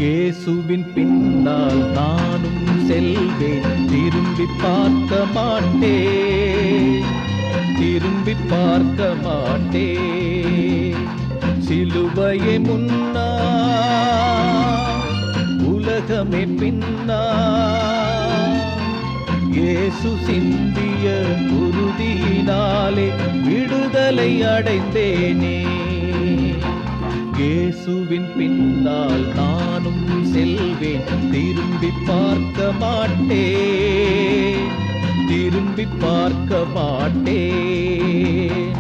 இயேசுவின் பின்னால் நானும் செல்வேன், திரும்பி பார்க்க மாட்டேன், திரும்பி பார்க்க மாட்டேன். சிலுவையே முன்னா, உலகமே பின்னா, இயேசு சிந்திய குருதியினாலே விடுதலை அடைந்தேனே. இயேசுவின் பின்னால் நானும் செல்வேன், திரும்பி பார்க்க மாட்டேன், திரும்பி பார்க்க மாட்டேன்.